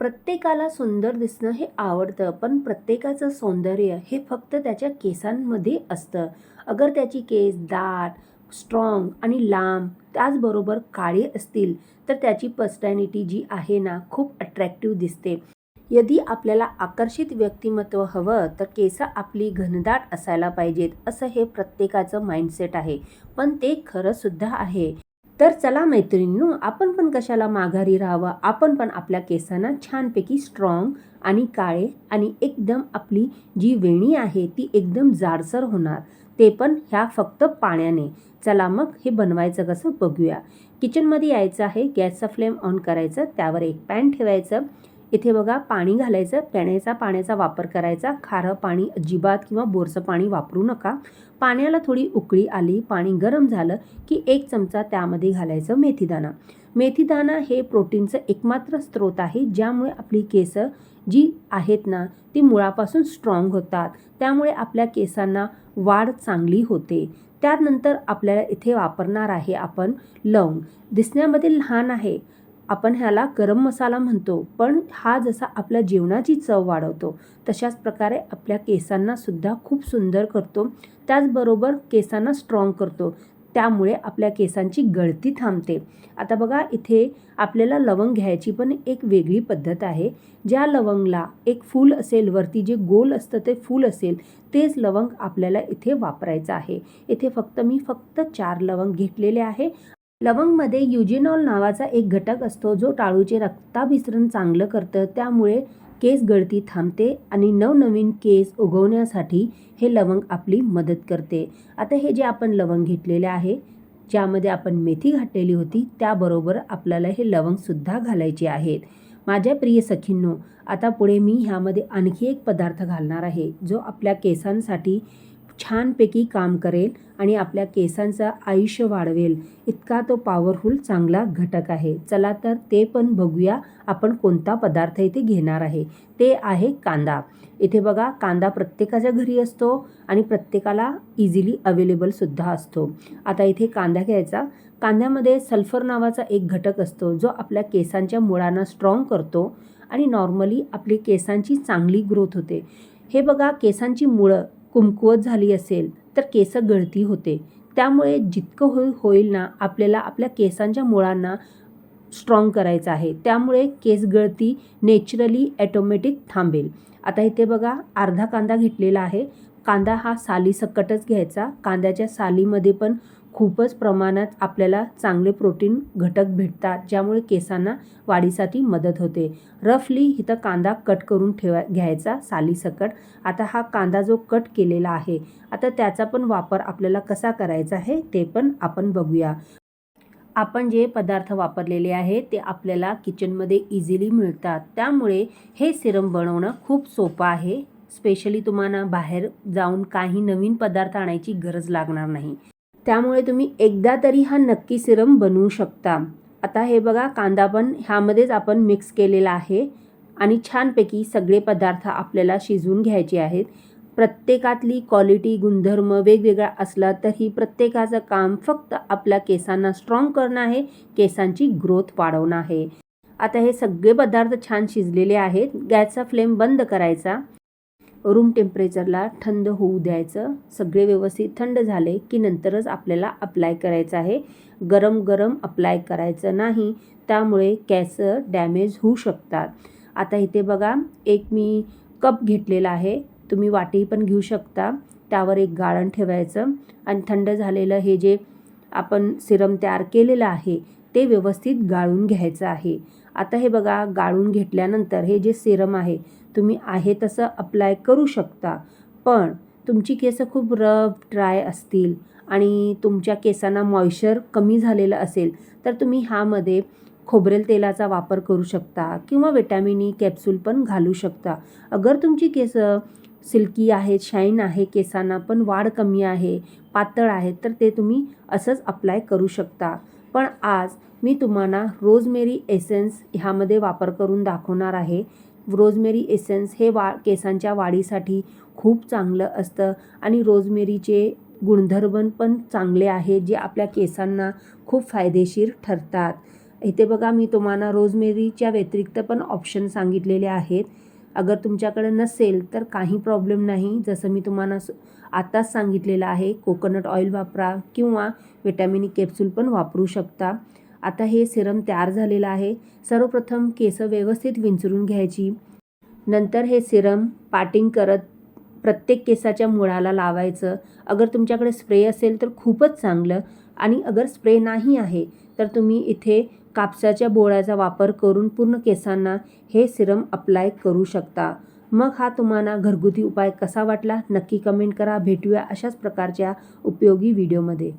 प्रत्येकाला सुंदर दिसणं हे आवडतं, पण प्रत्येकाचं सौंदर्य हे फक्त त्याच्या केसांमध्ये असतं. अगर त्याची केस दाट, स्ट्रॉंग आणि लांब त्याचबरोबर काळे असतील तर त्याची पर्सनॅलिटी जी आहे ना खूप अट्रॅक्टिव्ह दिसते. यदि आपल्याला आकर्षित व्यक्तिमत्व हवं तर केस आपली घनदाट असायला पाहिजेत, असं हे प्रत्येकाचं माइंडसेट आहे. पण ते खरंसुद्धा आहे. तर चला मैत्रिणींनो, आपण पण कशाला माघारी राहावं, आपण पण आपल्या केसांना छानपैकी स्ट्रॉंग आणि काळे आणि एकदम आपली जी वेणी आहे ती एकदम जाडसर होणार, ते पण ह्या फक्त पाण्याने. चला मग हे बनवायचं कसं बघूया. किचनमध्ये यायचं आहे, गॅसचा फ्लेम ऑन करायचं, त्यावर एक पॅन ठेवायचं. इथे बघा पाणी घालायचं, पाण्याचा वापर करायचा. खारं पाणी अजिबात किंवा बोरचं पाणी वापरू नका. पाण्याला थोडी उकळी आली, पाणी गरम झालं की 1 चमचा त्यामध्ये घालायचं मेथीदाणा. मेथीदाणा हे प्रोटीनचं एकमात्र स्रोत आहे, ज्यामुळे आपली केस जी आहेत ना ती मुळापासून स्ट्रॉंग होतात. त्यामुळे आपल्या केसांना वाढ चांगली होते. त्यानंतर आपल्याला इथे वापरणार आहे आपण लवंग. दिसण्यामध्ये लहान आहे, आपण ह्याला गरम मसाला म्हणतो, पण हा जसा आपल्या जेवणाची चव वाढवतो तशाच प्रकारे आपल्या केसांना सुद्धा खूप सुंदर करतो. त्याचबरोबर केसांना स्ट्रॉंग करतो, त्यामुळे आपल्या केसांची गळती थांबते. आता बघा इथे आपल्याला लवंग घ्यायची पण एक वेगळी पद्धत आहे. ज्या लवंगला एक फूल असेल, वरती जे गोल असतं ते फूल असेल, तेच लवंग आपल्याला इथे वापरायचं आहे. इथे मी फक्त 4 लवंग घेतलेले आहे. लवंगमध्ये युजेनॉल नावाचा एक घटक असतो, जो टाळूचे रक्ताभिसरण चांगलं करतं, त्यामुळे केस गळती थांबते आणि नवनवीन केस उगवण्यासाठी हे लवंग आपली मदत करते. आता हे जे आपण लवंग घेतलेले आहे, ज्यामध्ये आपण मेथी घातलेली होती, त्याबरोबर आपल्याला हे लवंगसुद्धा घालायचे आहेत. माझ्या प्रिय सखींनो, आता पुढे मी ह्यामध्ये आणखी एक पदार्थ घालणार आहे, जो आपल्या केसांसाठी छानपैकी काम करेल आणि आपल्या केसांचं आयुष्य वाढवेल, इतका तो पॉवरफुल चांगला घटक आहे. चला तर ते पण बघूया आपण कोणता पदार्थ इथे घेणार आहे. ते आहे कांदा. इथे बघा कांदा प्रत्येकाच्या घरी असतो आणि प्रत्येकाला इझिली अवेलेबलसुद्धा असतो. आता इथे कांदा घ्यायचा. कांद्यामध्ये सल्फर नावाचा एक घटक असतो, जो आपल्या केसांच्या मुळांना स्ट्रॉंग करतो आणि नॉर्मली आपली केसांची चांगली ग्रोथ होते. हे बघा, केसांची मुळं कुमकुवत झाली असेल तर केस गळती होते. त्यामुळे जितकं होईल ना आपल्याला आपल्या केसांच्या मुळांना स्ट्रॉंग करायचं आहे, त्यामुळे केस गळती नॅचरली ऑटोमॅटिक थांबेल. आता इथे बघा अर्धा कांदा घेतलेला आहे. कांदा हा सालीसकटच घ्यायचा. कांद्याच्या सालीमध्ये पण खूपच प्रमाणात आपल्याला चांगले प्रोटीन घटक भेटतात, ज्यामुळे केसांना वाढीसाठी मदत होते. रफली इथं कांदा कट करून घ्यायचा सालीसकट. आता हा कांदा जो कट केलेला आहे, आता त्याचा पण वापर आपल्याला कसा करायचा आहे ते पण आपण बघूया. आपण जे पदार्थ वापरलेले आहेत ते आपल्याला किचनमध्ये इझिली मिळतात, त्यामुळे हे सिरम बनवणं खूप सोपं आहे. स्पेशली तुम्हाला बाहेर जाऊन काही नवीन पदार्थ आणायची गरज लागणार नाही, त्यामुळे तुम्ही एकदा तरी हा नक्की सिरम बनवू शकता. आता हे बघा, कांदा पण ह्यामध्येच आपण मिक्स केलेला आहे आणि छानपैकी सगळे पदार्थ आपल्याला शिजवून घ्यायचे आहेत. प्रत्येकातली क्वालिटी गुणधर्म वेगवेगळा असला तरी प्रत्येकाचं काम फक्त आपल्या केसांना स्ट्रॉंग करणं आहे, केसांची ग्रोथ वाढवणं आहे. आता हे सगळे पदार्थ छान शिजलेले आहेत. गॅसचा फ्लेम बंद करायचा, रूम टेम्परेचरला थंड होऊ द्यायचं. सगळे व्यवस्थित थंड झाले की नंतरच आपल्याला अप्लाय करायचं आहे. गरम गरम अप्लाय करायचं नाही, त्यामुळे केस डॅमेज होऊ शकतात. आता इथे बघा, एक मी कप घेतलेला आहे, तुम्ही वाटी पण घेऊ शकता. त्यावर एक गाळण ठेवायचं आणि थंड झालेलं हे जे आपण सिरम तयार केलेलं आहे ते व्यवस्थित गाळून घ्यायचं आहे. आता हे बघा, गाळून घेतल्यानंतर हे जे सिरम आहे तुम्ही आहे तसं अप्लाय करू शकता. पण तुमची केस खूप रफ ड्राय असतील आणि तुमच्या केसांना मॉइश्चर कमी झालेलं असेल तर तुम्ही ह्यामध्ये खोबरेल तेलाचा वापर करू शकता किंवा विटॅमिन ई कॅप्सूल पण घालू शकता. अगर तुमची केस सिल्की आहेत, शाईन आहे, केसांना पण वाढ कमी आहे, पातळ आहे, तर ते तुम्ही असंच अप्लाय करू शकता. पण आज मी तुम्हाला रोजमेरी एसेन्स ह्यामध्ये वापर करून दाखवणार आहे. रोजमेरी एसेन्स हे केसांच्या वाढीसाठी खूप चांगलं असतं आणि रोजमेरीचे गुणधर्म पण चांगले आहेत, जे आपल्या केसांना खूप फायदेशीर ठरतात. इथे बघा मी तुम्हाला रोजमेरीच्या व्यतिरिक्त पण ऑप्शन सांगितलेले आहेत. अगर तुमच्याकडे नसेल तर काही प्रॉब्लेम नाही. जसं मी तुम्हाला आताच सांगितलेलं आहे, कोकोनट ऑइल वापरा किंवा विटॅमिन ई कॅप्सूल पण वापरू शकता. आता हे सिरम तयार झालेलं आहे. सर्वप्रथम केस व्यवस्थित विंचरून घ्यायची. नंतर हे सिरम पाटिंग करत प्रत्येक केसाच्या मुळाला लावायचं. अगर तुमच्याकडे स्प्रे असेल तर खूपच चांगलं, आणि अगर स्प्रे नाही आहे तर तुम्ही इथे कापसाच्या बोळाचा वापर करून पूर्ण केसांना हे सिरम अप्लाय करू शकता. मग हा तुम्हाला घरगुती उपाय कसा वाटला नक्की कमेंट करा. भेटूया अशाच प्रकारच्या उपयोगी व्हिडिओमध्ये.